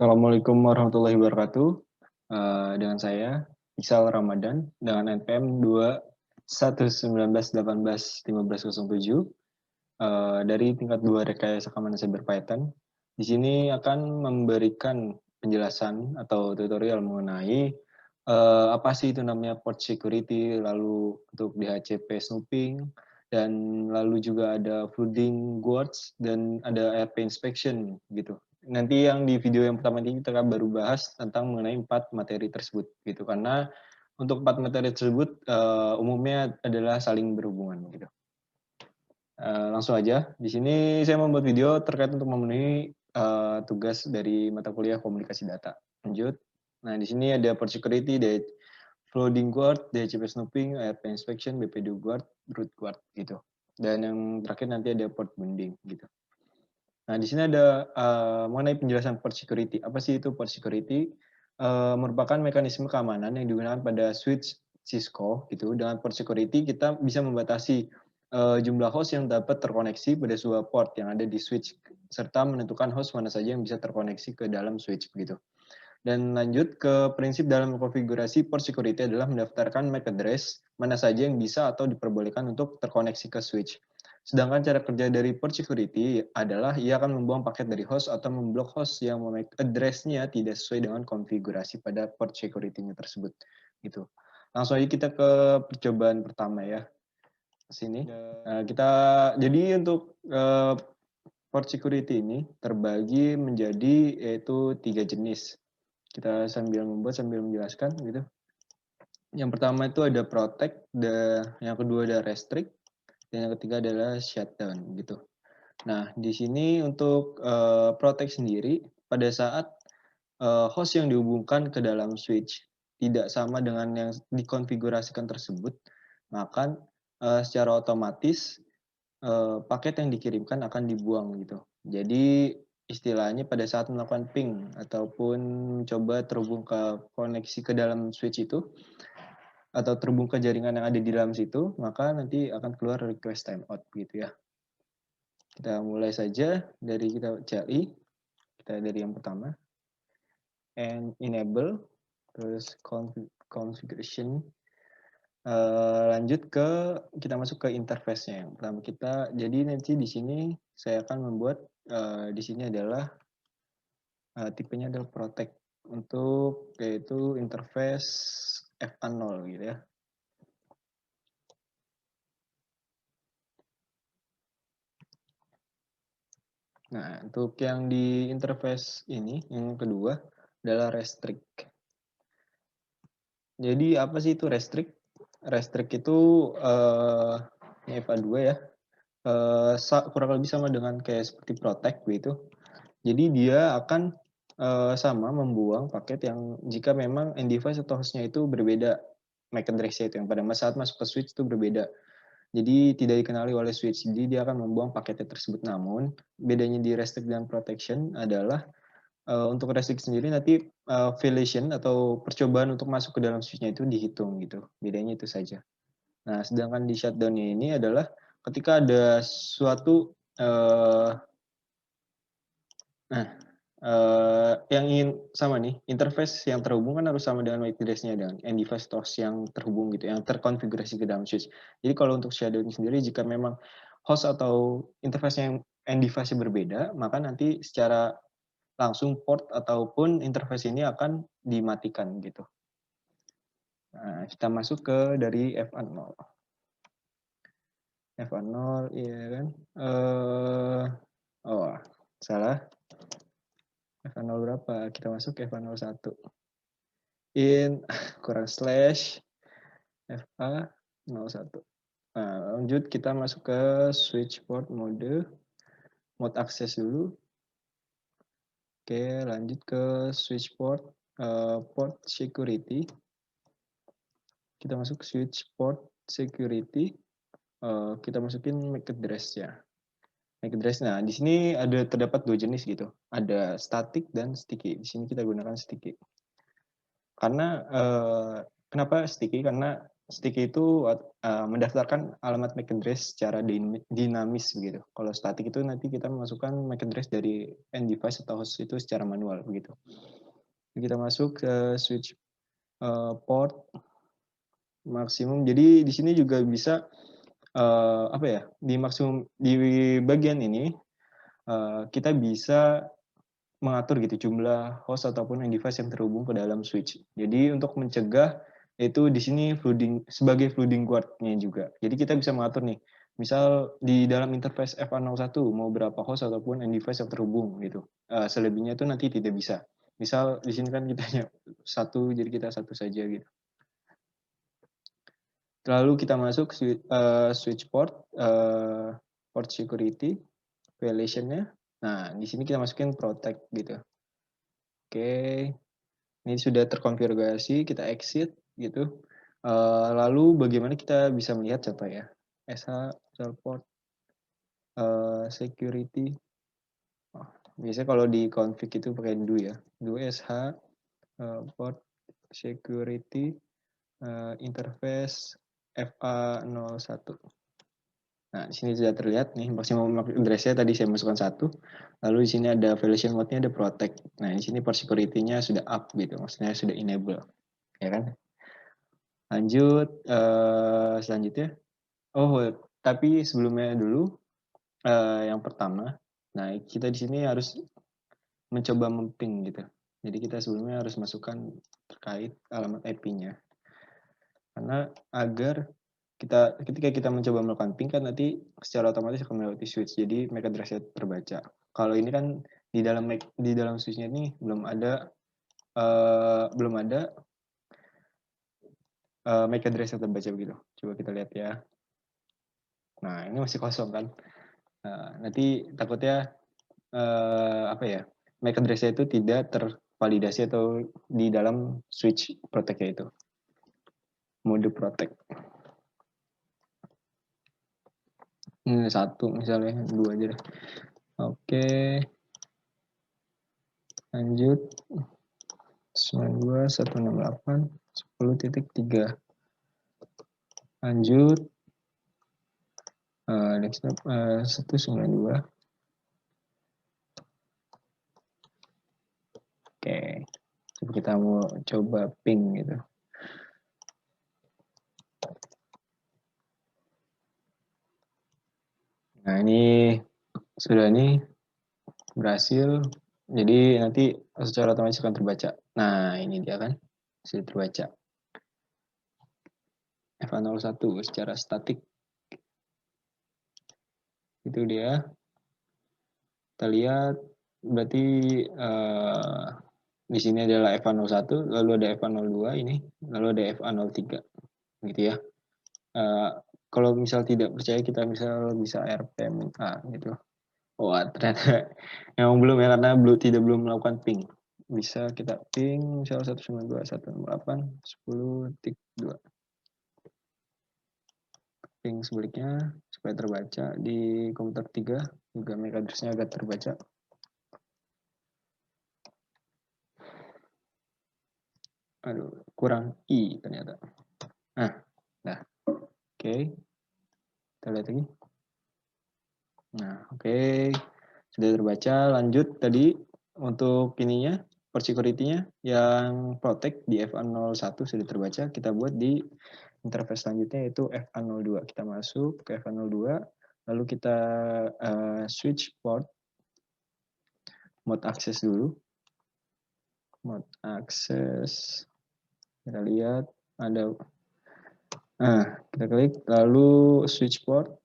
Assalamualaikum warahmatullahi wabarakatuh. Dengan saya Iksal Ramadan dengan NPM 219181507 dari tingkat 2 Rekayasa Keamanan Cyber Python. Di sini akan memberikan penjelasan atau tutorial mengenai apa sih itu namanya port security, lalu untuk DHCP snooping, dan lalu juga ada flooding guards dan ada ARP inspection gitu. Nanti yang di video yang pertama ini kita baru bahas tentang mengenai 4 materi tersebut gitu, karena untuk 4 materi tersebut umumnya adalah saling berhubungan gitu. Langsung aja, di sini saya membuat video terkait untuk memenuhi tugas dari mata kuliah komunikasi data. Lanjut. Nah, di sini ada port security, flooding guard, DHCP snooping, ARP inspection, BPD guard, root guard gitu. Dan yang terakhir nanti ada port binding gitu. Nah, di sini ada mengenai penjelasan port security. Apa sih itu port security? Merupakan mekanisme keamanan yang digunakan pada switch Cisco gitu. Dengan port security kita bisa membatasi jumlah host yang dapat terkoneksi pada sebuah port yang ada di switch serta menentukan host mana saja yang bisa terkoneksi ke dalam switch begitu. Dan lanjut ke prinsip dalam konfigurasi port security adalah mendaftarkan MAC address mana saja yang bisa atau diperbolehkan untuk terkoneksi ke switch. Sedangkan cara kerja dari port security adalah ia akan membuang paket dari host atau memblok host yang MAC address-nya tidak sesuai dengan konfigurasi pada port security-nya tersebut. Gitu. Langsung aja kita ke percobaan pertama ya. Sini. Jadi untuk port security ini terbagi menjadi yaitu 3 jenis. Kita sambil membuat sambil menjelaskan gitu. Yang pertama itu ada protect, yang kedua ada restrict, dan yang ketiga adalah shutdown gitu. Nah, di sini untuk protect sendiri pada saat host yang dihubungkan ke dalam switch tidak sama dengan yang dikonfigurasikan tersebut, maka secara otomatis paket yang dikirimkan akan dibuang gitu. Jadi istilahnya pada saat melakukan ping ataupun coba terhubung ke koneksi ke dalam switch itu atau terhubung ke jaringan yang ada di dalam situ, maka nanti akan keluar request timeout gitu ya. Kita mulai saja dari kita cari, kita dari yang pertama, and enable, terus configuration, lanjut ke kita masuk ke interface-nya. Yang pertama kita, jadi nanti di sini saya akan membuat di sini adalah tipenya adalah protect untuk yaitu interface FA0 gitu ya. Nah, untuk yang di interface ini, yang kedua adalah restrict. Jadi apa sih itu restrict? Restrict itu FA2 ya, kurang lebih sama dengan kayak seperti protect gitu. Jadi dia akan sama membuang paket yang jika memang end device atau hostnya itu berbeda, MAC address-nya itu yang pada saat masuk ke switch itu berbeda. Jadi tidak dikenali oleh switch, jadi dia akan membuang paketnya tersebut. Namun bedanya di restrict dan protection adalah untuk restrict sendiri nanti violation atau percobaan untuk masuk ke dalam switch-nya itu dihitung gitu. Bedanya itu saja. Nah, sedangkan di shutdown-nya ini adalah ketika ada suatu yang ingin sama nih, interface yang terhubung kan harus sama dengan MAC address-nya dan end device host yang terhubung gitu, yang terkonfigurasi ke dalam switch. Jadi kalau untuk shutdown sendiri, jika memang host atau interface yang end device-nya berbeda, maka nanti secara langsung port ataupun interface ini akan dimatikan gitu. Nah, kita masuk ke dari FA0. FA0 ya kan. Oh, salah. FA0 berapa? Kita masuk ke FA01. Kurang slash FA01. Nah, lanjut kita masuk ke switch port mode access dulu. Oke, lanjut ke switch port security. Kita masuk switch port security. Kita masukin MAC address ya. MAC address. Nah, di sini terdapat dua jenis gitu. Ada static dan sticky. Di sini kita gunakan sticky. Karena kenapa sticky? Karena sticky itu mendaftarkan alamat MAC address secara dinamis begitu. Kalau static itu nanti kita memasukkan MAC address dari end device atau host itu secara manual begitu. Kita masuk ke switch port maksimum. Jadi di sini juga bisa apa ya, di maksimum di bagian ini kita bisa mengatur gitu jumlah host ataupun device yang terhubung ke dalam switch. Jadi untuk mencegah itu di sini flooding sebagai flooding guard-nya juga. Jadi kita bisa mengatur nih, misal di dalam interface FA01 mau berapa host ataupun device yang terhubung gitu. Selebihnya itu nanti tidak bisa. Misal di sini kan kita hanya satu, jadi kita satu saja gitu. Lalu kita masuk switch port, port security, violation-nya. Nah, di sini kita masukin protect gitu. Oke, ini sudah terkonfigurasi, kita exit gitu. Lalu bagaimana kita bisa melihat contoh ya? SH port security. Biasanya kalau di config itu pakai do ya. Do SH port security interface FA01. Nah, di sini sudah terlihat nih maksimum MAC address-nya tadi saya masukkan 1. Lalu di sini ada violation mode-nya ada protect. Nah, di sini port security-nya sudah up gitu, maksudnya sudah enable, ya kan? Lanjut selanjutnya. Oh, tapi sebelumnya dulu yang pertama. Nah, kita di sini harus mencoba memping gitu. Jadi kita sebelumnya harus masukkan terkait alamat IP-nya. Karena agar ketika kita mencoba melakukan ping kan nanti secara otomatis akan melewati switch, jadi MAC address-nya terbaca. Kalau ini kan di dalam switch-nya ini belum ada MAC address yang terbaca begitu. Coba kita lihat ya. Nah, ini masih kosong kan. Nanti takutnya apa ya, MAC address-nya itu tidak tervalidasi atau di dalam switch protect-nya itu. Mode protect. Ini 1 misalnya, 2 aja deh. Oke. Lanjut. 92.168.10.3. Lanjut. Desktop 192. Oke. Kita mau coba ping gitu. Nah, ini sudah nih berhasil. Jadi nanti secara otomatis akan terbaca. Nah, ini dia kan. Sudah terbaca. FA01 secara statik. Itu dia. Kita lihat berarti di sini adalah FA01, lalu ada FA02 ini, lalu ada FA03. Gitu ya. Kalau misal tidak percaya kita misal bisa RPM gitu. Wah, ternyata memang belum ya karena belum melakukan ping. Bisa kita ping misal 192.168.10.2. Ping sebaliknya supaya terbaca di komputer 3 juga MAC address-nya agak terbaca. Aduh, kurang I ternyata. Nah. Oke. Kita lihat lagi. Nah, oke. Sudah terbaca. Lanjut tadi untuk ininya, port security-nya yang protect di FA01 sudah terbaca. Kita buat di interface selanjutnya yaitu FA02. Kita masuk ke FA02, lalu kita switch port mode access dulu. Mode access. Kita lihat ada kita klik lalu switch port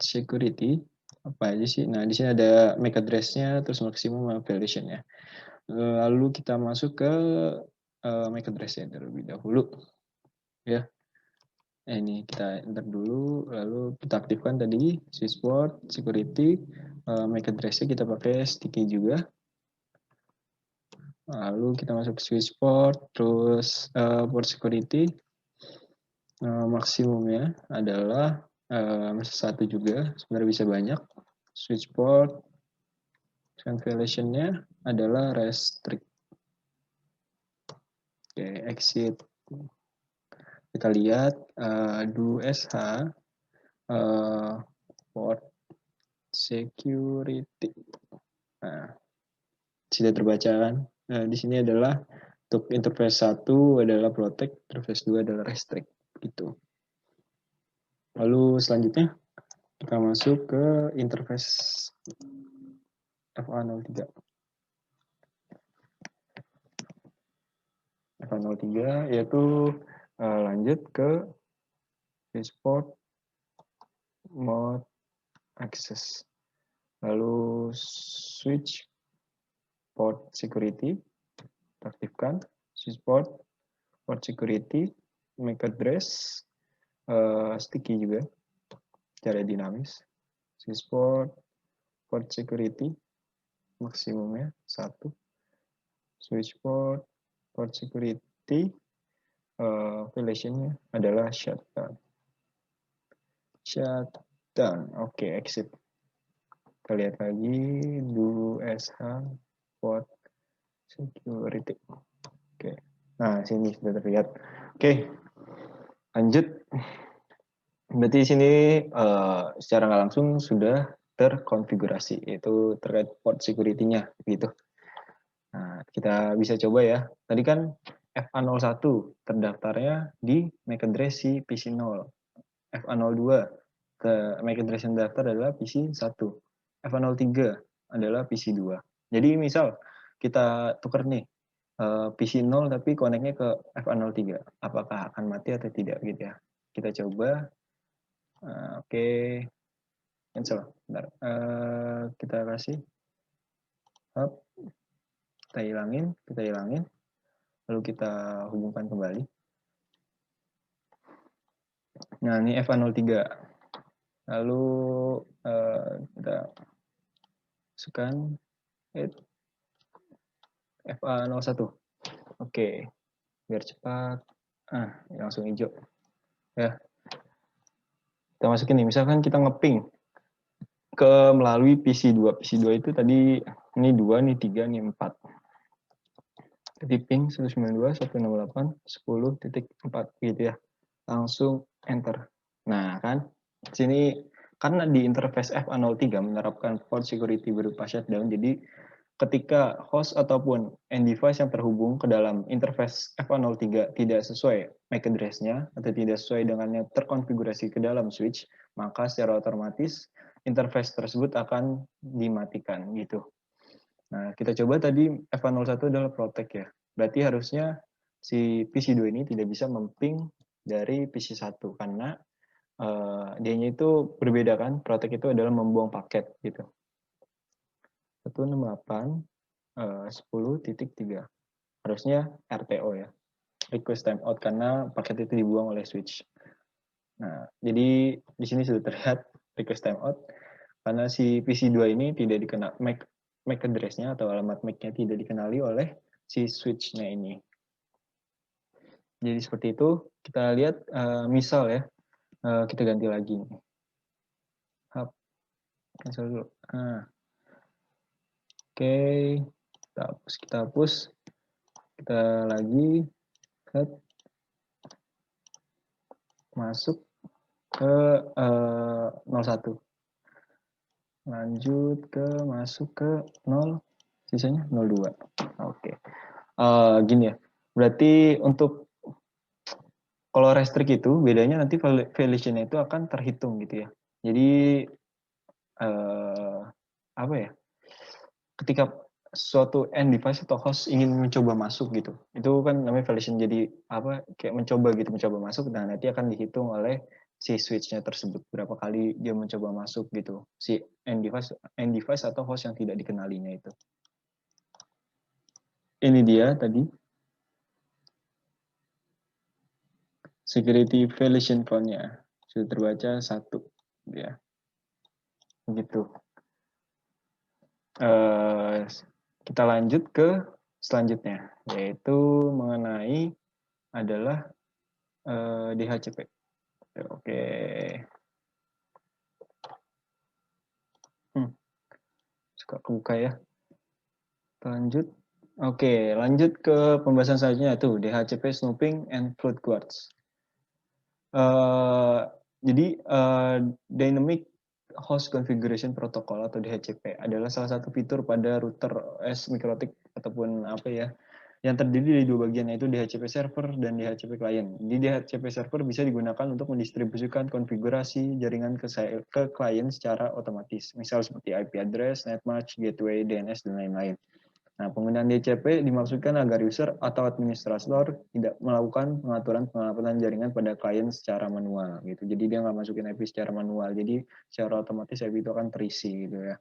security apa aja sih? Nah, di sini ada MAC address-nya terus maksimum violation-nya. Lalu kita masuk ke MAC address-nya terlebih dahulu. Ya. Ini kita enter dulu, lalu kita aktifkan tadi switch port security, MAC address-nya kita pakai sticky juga. Lalu kita masuk ke switch port, terus port security maksimumnya adalah satu juga, sebenarnya bisa banyak. Switch port violation-nya adalah restrict. Oke, exit. Kita lihat do sh port security. Nah, sudah terbaca kan? Nah, di sini adalah untuk interface 1 adalah protect, interface 2 adalah restrict gitu. Lalu selanjutnya kita masuk ke interface FA03. FA03 yaitu lanjut ke switchport mode access. Lalu switch port security aktifkan, switch port security, make address sticky juga cara dinamis, switch port security maksimumnya 1, switch port security violationnya adalah shutdown. Oke, exit. Kita lihat lagi do sh port security. Oke. Nah, sini sudah terlihat. Oke. Lanjut. Berarti di sini secara nggak langsung sudah terkonfigurasi, yaitu terkait port security-nya gitu. Nah, kita bisa coba ya. Tadi kan FA01 terdaftarnya di MAC address si PC0. FA02 MAC address yang terdaftar adalah PC1. FA03 adalah PC2. Jadi misal kita tukar nih PC0 tapi connect-nya ke FA03. Apakah akan mati atau tidak gitu ya. Kita coba. Oke. Cancel. Bentar. Kita kasih. Hop. Kita hilangin. Lalu kita hubungkan kembali. Nah, ini FA03. Lalu kita masukkan FA01. Oke. Biar cepat. Langsung hijau. Ya. Kita masukin nih, misalkan kita ngeping ke melalui PC2. PC2 itu tadi ini 2, ini 3, ini 4. Jadi ping 192.168.10.4 gitu ya. Langsung enter. Nah, kan sini karena di interface FA03 menerapkan port security berupa shutdown, jadi ketika host ataupun end device yang terhubung ke dalam interface FA03 tidak sesuai MAC address-nya atau tidak sesuai dengan yang terkonfigurasi ke dalam switch, maka secara otomatis interface tersebut akan dimatikan gitu. Nah, kita coba tadi FA01 adalah protect ya. Berarti harusnya si PC2 ini tidak bisa memping dari PC1 karena dia-nya itu berbeda kan. Protect itu adalah membuang paket gitu. 168.10.3. Harusnya RTO ya. Request timeout karena paket itu dibuang oleh switch. Nah, jadi di sini sudah terlihat request timeout karena si PC2 ini tidak dikenal MAC address-nya atau alamat MAC-nya tidak dikenali oleh si switch-nya ini. Jadi seperti itu. Kita lihat misal ya, kita ganti lagi. Cancel dulu. Oke, kita hapus. Kita lagi masuk ke 01. Lanjut masuk ke 0, sisanya 02. Oke. Gini ya. Berarti untuk kalau restrict itu bedanya nanti violation-nya itu akan terhitung gitu ya. Jadi apa ya? Ketika suatu end device atau host ingin mencoba masuk gitu, itu kan namanya violation. Jadi apa? Kayak mencoba masuk, dan nanti akan dihitung oleh si switch-nya tersebut berapa kali dia mencoba masuk gitu, si end device atau host yang tidak dikenalinya itu. Ini dia tadi security violation count-nya sudah terbaca 1 ya, gitu. Kita lanjut ke selanjutnya, yaitu mengenai adalah DHCP. Oke. Suka kebuka ya. Lanjut. Oke, lanjut ke pembahasan selanjutnya tuh DHCP snooping and flood guards. Eee, jadi, Dynamic Host Configuration Protocol atau DHCP adalah salah satu fitur pada router OS mikrotik ataupun apa ya, yang terdiri dari dua bagian, yaitu DHCP server dan DHCP client. Di DHCP server bisa digunakan untuk mendistribusikan konfigurasi jaringan ke klien secara otomatis, misal seperti IP address, netmatch, gateway, DNS, dan lain-lain. Nah, penggunaan DHCP dimaksudkan agar user atau administrator tidak melakukan pengaturan jaringan pada klien secara manual gitu. Jadi dia nggak masukin IP secara manual. Jadi secara otomatis IP itu akan terisi gitu ya.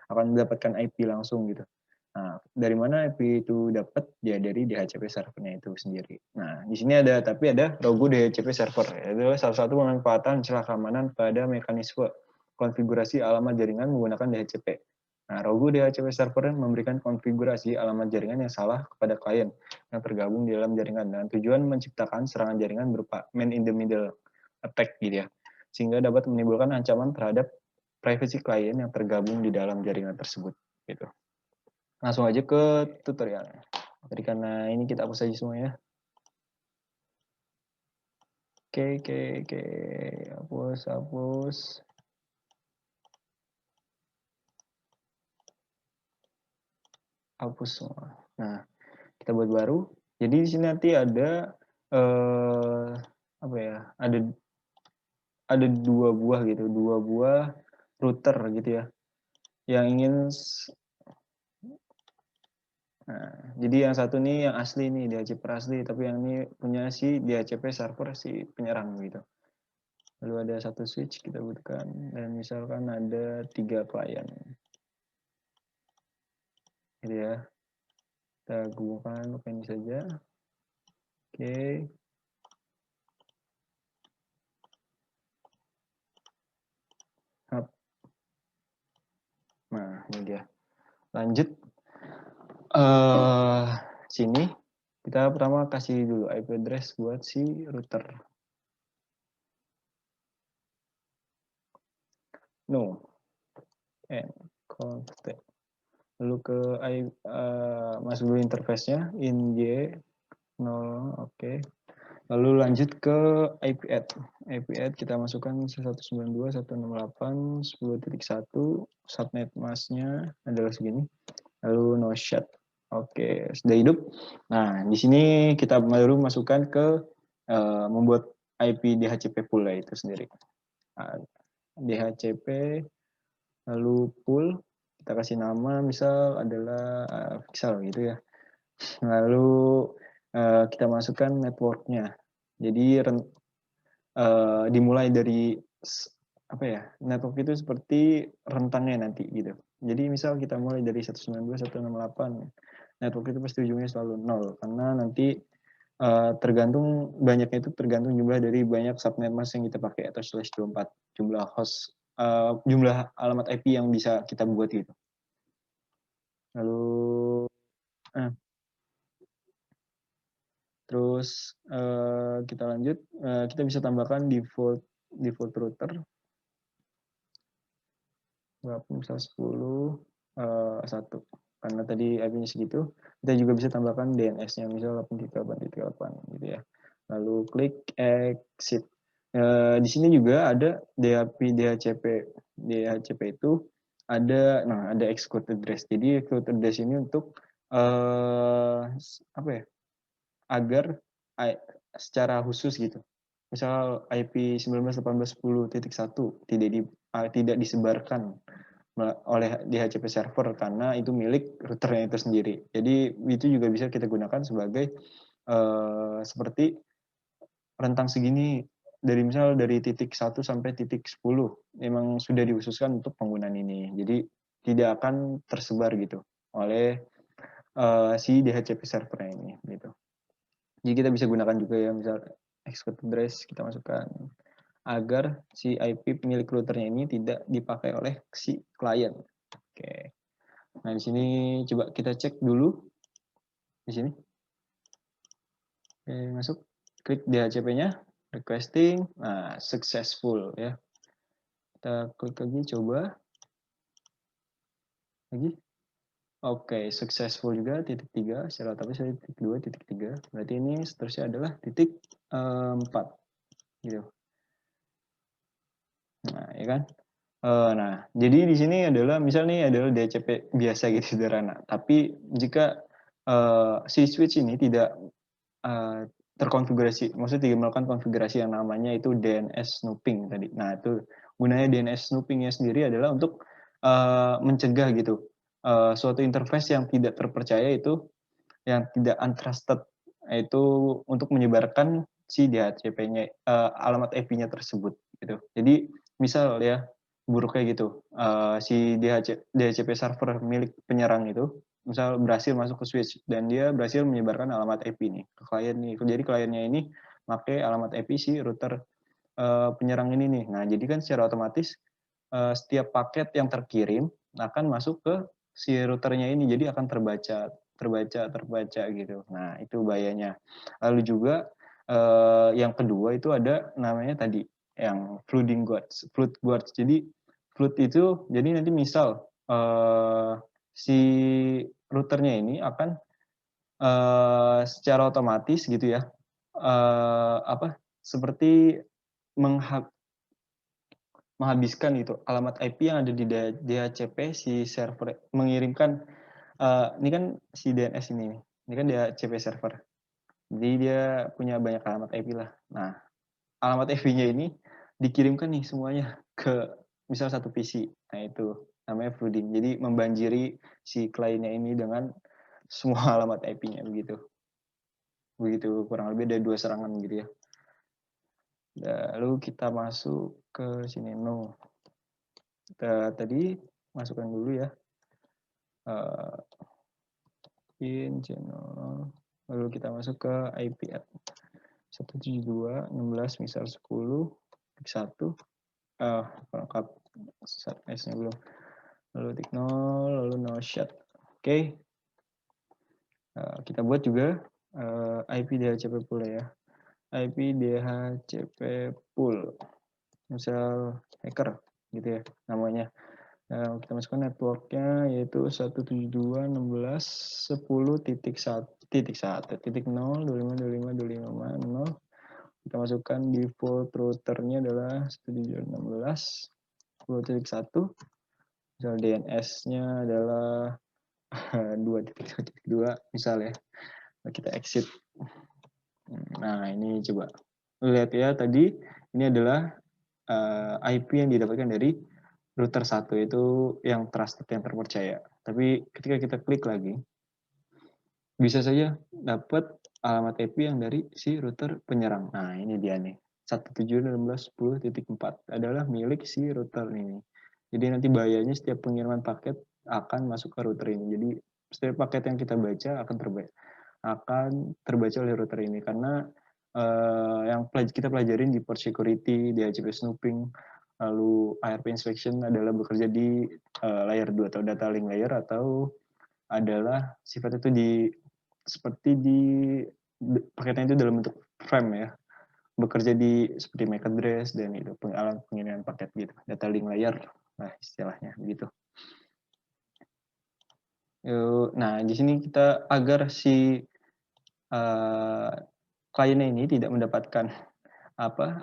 Akan mendapatkan IP langsung gitu. Nah, dari mana IP itu dapat? Ya dari DHCP servernya itu sendiri. Nah, di sini ada Rogu DHCP server. Itu salah satu pemanfaatan celah keamanan pada mekanisme konfigurasi alamat jaringan menggunakan DHCP. Nah, Rogu DHCP server memberikan konfigurasi alamat jaringan yang salah kepada klien yang tergabung di dalam jaringan dengan tujuan menciptakan serangan jaringan berupa man in the middle attack gitu ya, sehingga dapat menimbulkan ancaman terhadap privasi klien yang tergabung di dalam jaringan tersebut gitu. Langsung aja ke tutorialnya. Jadi karena ini kita hapus aja semuanya. Oke. Hapus. Hapus semua. Nah, kita buat baru. Jadi di sini nanti ada apa ya? Ada dua buah router gitu ya. Yang ingin Nah, jadi yang satu nih yang asli nih DHCP asli, tapi yang ini punya si DHCP server si penyerang gitu. Lalu ada satu switch kita butuhkan dan misalkan ada 3 klien. Gitu ya. Kita gabungkan pakai ini saja. Oke. Hap. Nah, ini dia. Lanjut sini kita pertama kasih dulu IP address buat si router. No. And contact. Lalu ke masuk dulu interface-nya inj 0, oke. Lalu lanjut ke IP add. IP add kita masukkan 192.168.10.1, subnet masknya adalah segini. Lalu no shut. Oke, sudah hidup. Nah, di sini kita baru masukkan ke membuat IP DHCP pool itu sendiri. DHCP lalu pool kita kasih nama misal adalah Pixel gitu ya. Lalu kita masukkan networknya. Jadi dimulai dari apa ya, network itu seperti rentannya nanti gitu. Jadi misal kita mulai dari 192.168, network itu pasti ujungnya selalu 0 karena nanti banyaknya itu tergantung jumlah dari banyak subnet mask yang kita pakai atau /24 jumlah host, jumlah alamat IP yang bisa kita buat gitu. Lalu terus kita lanjut, kita bisa tambahkan default router berapa, misal 10 1 karena tadi IP-nya segitu. Kita juga bisa tambahkan DNS-nya misal 8.8.8 gitu ya. Lalu klik exit. Di sini juga ada DHCP itu ada exclude address. Jadi exclude address ini untuk apa ya, agar secara khusus gitu, misal IP 19.18.10.1 tidak disebarkan oleh DHCP server karena itu milik routernya itu sendiri. Jadi itu juga bisa kita gunakan sebagai seperti rentang segini dari titik 1 sampai titik 10 memang sudah dikhususkan untuk penggunaan ini. Jadi tidak akan tersebar gitu oleh si DHCP servernya ini gitu. Jadi kita bisa gunakan juga ya, misal exclude address kita masukkan agar si IP milik routernya ini tidak dipakai oleh si klien. Oke. Nah, di sini coba kita cek dulu di sini. Oke, masuk. Klik DHCP-nya, requesting. Nah, successful ya. Kita klik lagi coba. Lagi. Oke, successful juga titik 3, secara tapi saya titik 2, titik 3. Berarti ini seterusnya adalah titik 4. gitu. Nah, ya kan? Nah, jadi di sini adalah misal nih adalah DHCP biasa gitu sederhana, tapi jika, si switch ini tidak, terkonfigurasi, maksudnya tidak melakukan konfigurasi yang namanya itu DNS snooping tadi. Nah, itu gunanya DNS snooping-nya sendiri adalah untuk, mencegah gitu, suatu interface yang tidak terpercaya itu, yang tidak untrusted, itu untuk menyebarkan si DHCP-nya, alamat IP-nya tersebut gitu. Jadi misal ya, buruknya gitu, si DHCP server milik penyerang itu, misal berhasil masuk ke switch dan dia berhasil menyebarkan alamat IP nih ke klien nih. Jadi kliennya ini pakai alamat IP si router, penyerang ini nih. Nah, jadi kan secara otomatis, setiap paket yang terkirim akan masuk ke si routernya ini, jadi akan terbaca terbaca gitu. Nah, itu bahayanya. Lalu juga, yang kedua itu ada namanya tadi, yang flooding guards, flood guards. Jadi flood itu jadi nanti misal, si routernya ini akan, secara otomatis gitu ya, seperti mengha menghabiskan gitu alamat IP yang ada di DHCP si server mengirimkan, ini kan si DNS ini kan DHCP server. Jadi dia punya banyak alamat IP lah. Nah, alamat IP-nya ini dikirimkan nih semuanya ke misal satu PC. Nah, itu namanya flooding. Jadi membanjiri si kliennya ini dengan semua alamat IP-nya begitu. Begitu kurang lebih ada 2 serangan gitu ya. Lalu kita masuk ke sini Kita tadi masukkan dulu ya, in channel, lalu kita masuk ke IP 172.16 misal 10 1 lengkap S-nya belum, lalu tik 0 lalu no shot. Oke. Kita buat juga IP DHCP pool ya, IP DHCP pool misal hacker gitu ya namanya. Kita masukkan networknya yaitu 172.11.10.1.1.0.25.25.25.0. Kita masukkan default routernya adalah 172.16.10.1. Misal DNS-nya adalah 2.1.2 misal ya. Kita exit. Nah, ini coba lihat ya, tadi ini adalah IP yang didapatkan dari router 1 itu yang trusted, yang terpercaya. Tapi ketika kita klik lagi, bisa saja dapat alamat IP yang dari si router penyerang. Nah, ini dia nih. 172.16.10.4 adalah milik si router ini. Jadi nanti bahayanya setiap pengiriman paket akan masuk ke router ini. Jadi setiap paket yang kita baca akan terbaca oleh router ini, karena yang kita pelajarin di port security, di DHCP snooping, lalu ARP inspection adalah bekerja di layer 2 atau data link layer, atau adalah sifat itu seperti paketnya itu dalam bentuk frame ya, bekerja di seperti MAC address dan itu alat pengiriman paket gitu, data link layer lah istilahnya begitu. Nah, di sini kita agar si kliennya ini tidak mendapatkan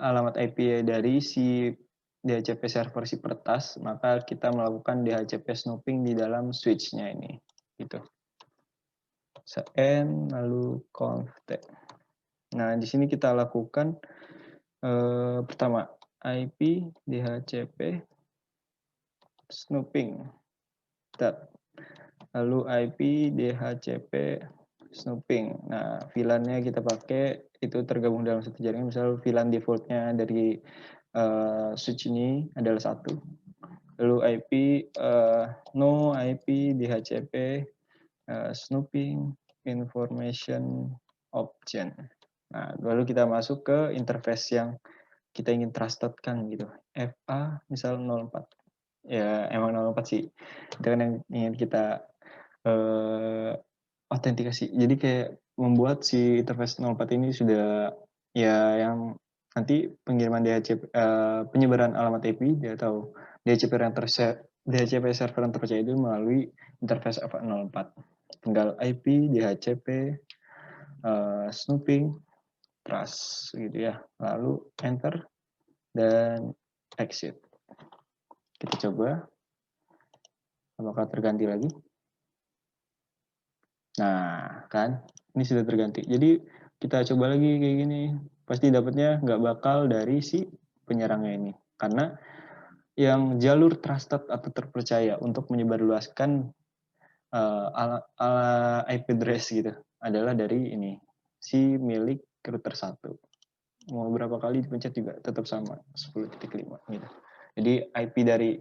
alamat IP dari si DHCP server si peretas, maka kita melakukan DHCP snooping di dalam switch-nya ini gitu. N lalu conft. Nah, di sini kita lakukan pertama IP DHCP snooping. Lalu IP DHCP snooping. Nah, VLAN-nya kita pakai itu tergabung dalam satu jaringan. Misal VLAN default-nya dari switch ini adalah 1. Lalu IP no IP DHCP snooping information option. Nah, lalu kita masuk ke interface yang kita ingin trustedkan gitu. FA misal 04. Ya, emang 04 sih. Itu kan yang ingin kita autentikasi. Jadi kayak membuat si interface 04 ini sudah ya yang nanti pengiriman DHCP, penyebaran alamat IP atau DHCP server yang terpercaya itu melalui interface FA04. Tinggal IP DHCP snooping trust gitu ya. Lalu enter dan exit. Kita coba apakah terganti lagi. Nah, kan ini sudah terganti. Jadi kita coba lagi kayak gini. Pasti dapatnya nggak bakal dari si penyerangnya ini. Karena yang jalur trusted atau terpercaya untuk menyebarluaskan ala IP address gitu adalah dari ini si milik router 1. Mau berapa kali dipencet juga tetap sama 10.5 gitu. Jadi IP dari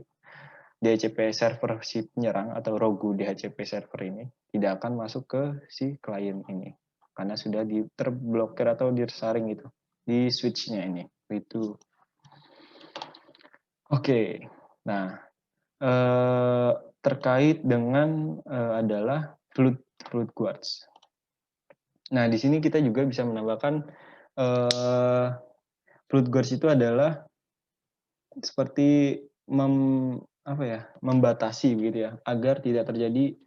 DHCP server si penyerang atau rogu DHCP server ini tidak akan masuk ke si klien ini karena sudah terblokir atau disaring gitu di switch-nya ini. Itu. Oke. Nah, terkait dengan adalah Flood Guards. Nah, di sini kita juga bisa menambahkan Flood Guards itu adalah seperti membatasi begitu ya, agar tidak terjadi.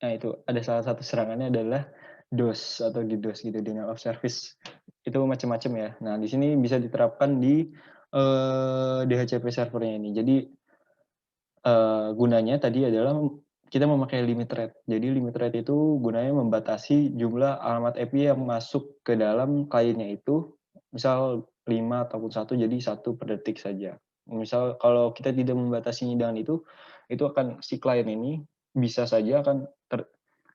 Nah, itu ada salah satu serangannya adalah DOS atau DDoS gitu, denial of service. Itu macam-macam ya. Nah, di sini bisa diterapkan di DHCP servernya ini. Jadi gunanya tadi adalah kita memakai limit rate. Jadi limit rate itu gunanya membatasi jumlah alamat IP yang masuk ke dalam kliennya itu, misal 5 ataupun 1, jadi 1 per detik saja. Misal kalau kita tidak membatasinya dengan itu akan si klien ini bisa saja akan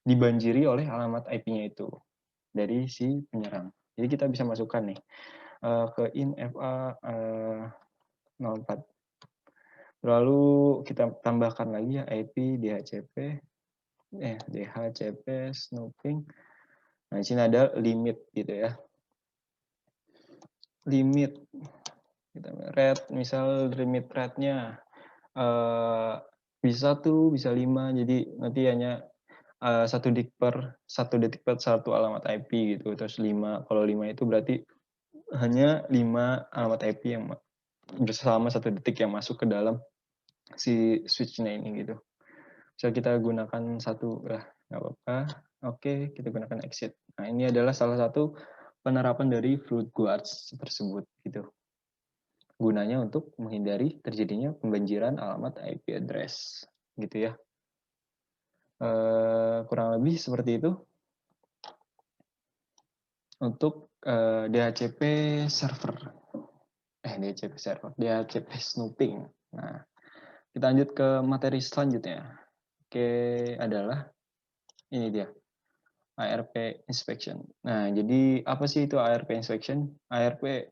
dibanjiri oleh alamat IP-nya itu dari si penyerang. Jadi kita bisa masukkan nih ke infa 04. Lalu kita tambahkan lagi ya IP DHCP snooping. Nah, di sini ada limit gitu ya. Limit kita rate, misal limit rate-nya bisa 1, bisa 5. Jadi nanti hanya 1 detik per 1 alamat IP gitu. Terus 5. Kalau 5 itu berarti hanya 5 alamat IP yang bersama 1 detik yang masuk ke dalam si switch-nya ini gitu. Bisa kita gunakan 1 lah, nggak apa-apa. Oke, kita gunakan exit. Nah, ini adalah salah satu penerapan dari Flood Guards tersebut gitu. Gunanya untuk menghindari terjadinya pembanjiran alamat IP address gitu ya. Kurang lebih seperti itu untuk DHCP server. DHCP snooping. Nah, kita lanjut ke materi selanjutnya. Oke, adalah ini dia. ARP inspection. Nah, jadi apa sih itu ARP inspection? ARP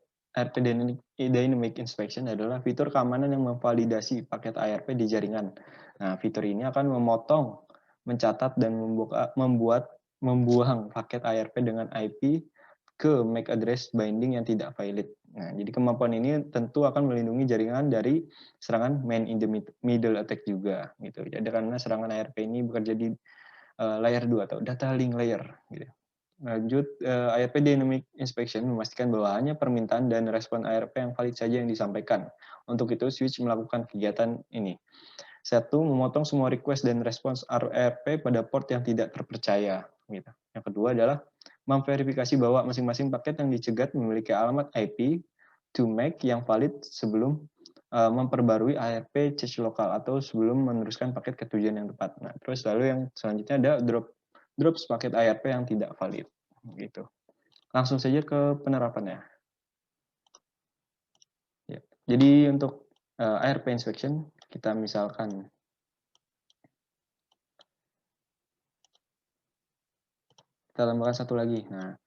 Dynamic Inspection adalah fitur keamanan yang memvalidasi paket ARP di jaringan. Nah, fitur ini akan memotong, mencatat, dan membuang paket ARP dengan IP ke MAC address binding yang tidak valid. Nah, jadi kemampuan ini tentu akan melindungi jaringan dari serangan man in the middle attack juga, gitu. Jadi karena serangan ARP ini bekerja di layer 2 atau data link layer, gitu. Lanjut, ARP Dynamic Inspection memastikan bahwa hanya permintaan dan respon ARP yang valid saja yang disampaikan. Untuk itu, switch melakukan kegiatan ini. 1. Memotong semua request dan respons ARP pada port yang tidak terpercaya. Gitu. Yang kedua adalah memverifikasi bahwa masing-masing paket yang dicegat memiliki alamat IP to MAC yang valid sebelum memperbarui ARP cache lokal atau sebelum meneruskan paket ke tujuan yang tepat. Nah, terus lalu yang selanjutnya ada drops paket ARP yang tidak valid. Gitu. Langsung saja ke penerapannya. Ya. Jadi untuk ARP inspection kita misalkan kita tambahkan 1 lagi. Nah,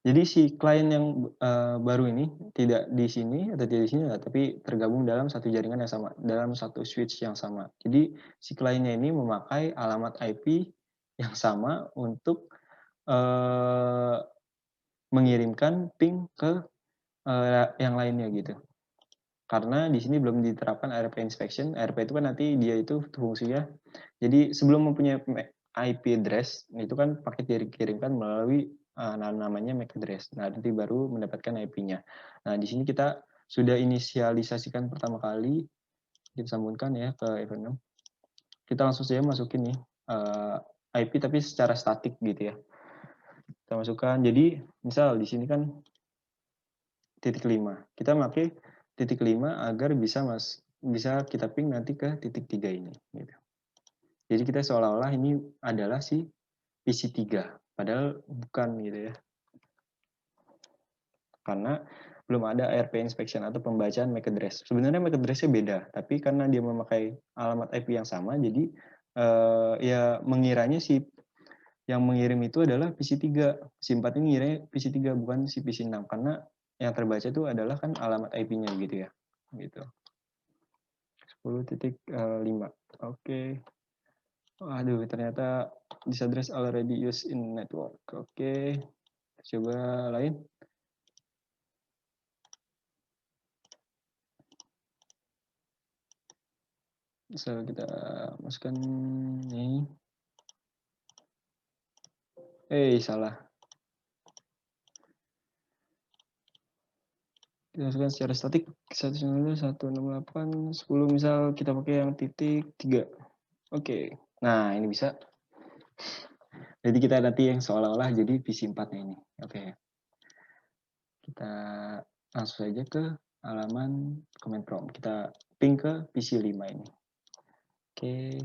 jadi si klien yang baru ini tidak di sini atau tidak di sini, tapi tergabung dalam satu jaringan yang sama, dalam satu switch yang sama. Jadi si kliennya ini memakai alamat IP yang sama untuk mengirimkan ping ke yang lainnya gitu. Karena di sini belum diterapkan ARP inspection. ARP itu kan nanti dia itu fungsinya. Jadi sebelum mempunyai IP address itu kan paket dikirimkan melalui namanya MAC address. Nah, nanti baru mendapatkan IP-nya. Nah, di sini kita sudah inisialisasikan pertama kali. Kita sambungkan ya ke event 6. Kita langsung saja masukin nih IP tapi secara statik gitu ya. Kita masukkan. Jadi misal di sini kan titik 5. Kita pakai titik 5 agar bisa kita ping nanti ke titik 3 ini gitu. Jadi kita seolah-olah ini adalah si PC3, padahal bukan gitu ya. Karena belum ada ARP inspection atau pembacaan MAC address. Sebenarnya MAC address-nya beda, tapi karena dia memakai alamat IP yang sama, jadi ya mengiranya si yang mengirim itu adalah PC3. PC4 ini ngiranya PC3 bukan si PC6 karena yang terbaca itu adalah kan alamat IP-nya gitu ya. Gitu. 10.5. Oke. Aduh, ternyata this address already used in network. Oke. Coba lain. Bisa kita masukkan ini. Salah. Kita masukkan secara statik 192.168.10 misal kita pakai yang titik 3. Oke. Nah, ini bisa. Jadi kita nanti yang seolah-olah jadi PC4-nya ini. Oke. Kita langsung saja ke halaman command prompt. Kita ping ke PC5 ini. Oke.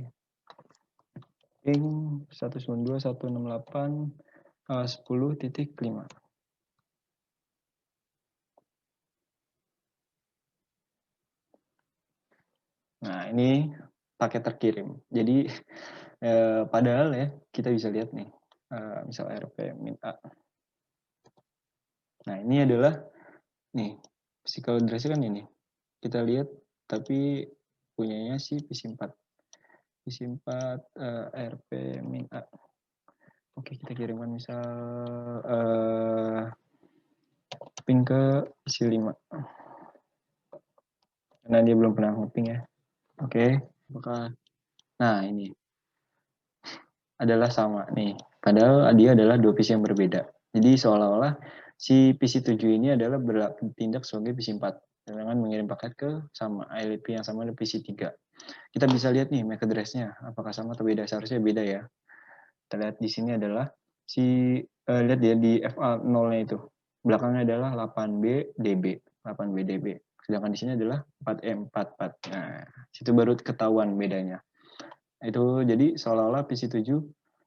Ping 192.168.10.5. Nah, ini paket terkirim. Jadi padahal ya kita bisa lihat nih, misal RP min A. Nah, ini adalah nih physical address kan ini. Kita lihat tapi punyanya si PC4. PC4 RP min A. Oke, kita kirimkan misal ping ke PC5. Karena dia belum pernah nge-ping ya. Oke, apakah nah ini adalah sama nih. Padahal dia adalah dua PC yang berbeda. Jadi seolah-olah si PC7 ini adalah bertindak sebagai PC4 dengan mengirim paket ke sama IP yang sama dengan PC3. Kita bisa lihat nih MAC address-nya apakah sama atau beda. Seharusnya beda ya. Kita lihat di sini adalah si lihat ya di FA 0-nya itu. Belakangnya adalah 8B DB, 8B DB. Sedangkan di sini adalah 4M44. Nah, situ baru ketahuan bedanya. Itu jadi seolah-olah PC7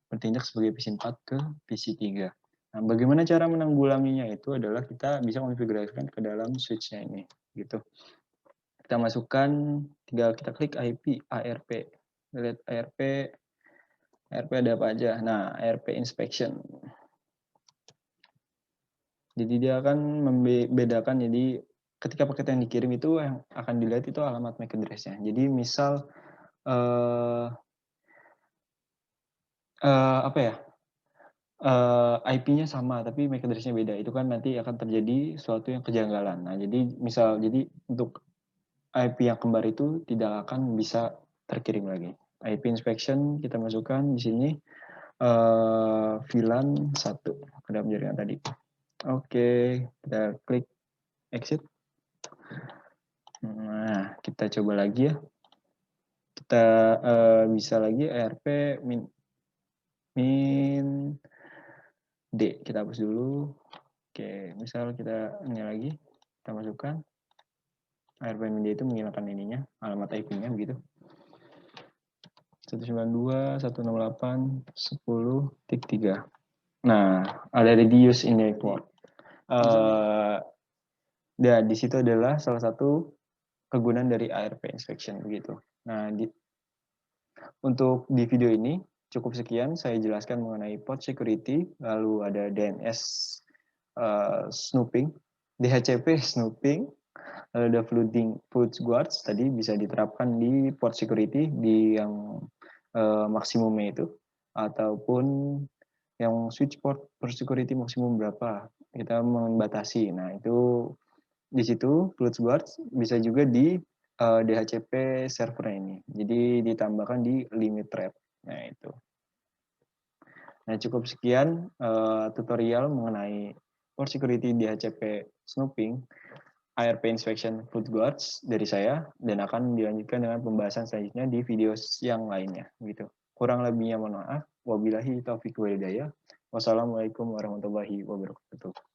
bertindak sebagai PC4 ke PC3. Nah, bagaimana cara menanggulanginya itu adalah kita bisa konfigurasikan ke dalam switch-nya ini gitu. Kita masukkan, tinggal kita klik IP ARP. Lihat ARP ada apa aja. Nah, ARP inspection. Jadi dia akan membedakan, jadi ketika paket yang dikirim itu yang akan dilihat itu alamat MAC address-nya. Jadi misal apa ya? IP-nya sama tapi MAC address-nya beda. Itu kan nanti akan terjadi suatu yang kejanggalan. Nah, jadi untuk IP yang kembar itu tidak akan bisa terkirim lagi. IP inspection kita masukkan di sini VLAN 1 ke dalam jaringan tadi. Oke, kita klik exit. Nah, kita coba lagi ya. Kita bisa lagi ARP min D. Kita hapus dulu. Oke, misal kita ini lagi, kita masukkan. ARP min D itu menghilangkan ininya, alamat IP-nya begitu. 192.168.10.3. Nah, ada reduce in network. Dan di situ adalah salah satu kegunaan dari ARP inspection begitu. Nah, untuk di video ini cukup sekian saya jelaskan mengenai port security, lalu ada DNS snooping, DHCP snooping, lalu ada flooding guards tadi bisa diterapkan di port security di yang maksimumnya itu, ataupun yang switch port security maksimum berapa kita membatasi. Nah, itu di situ flood guards bisa juga di DHCP server ini. Jadi ditambahkan di limit thread. Nah, itu. Nah, cukup sekian tutorial mengenai port security DHCP snooping, ARP inspection flood guards dari saya, dan akan dilanjutkan dengan pembahasan selanjutnya di video yang lainnya. Gitu. Kurang lebihnya mohon maaf. Wabillahi taufiq wal hidayah. Wassalamualaikum warahmatullahi wabarakatuh.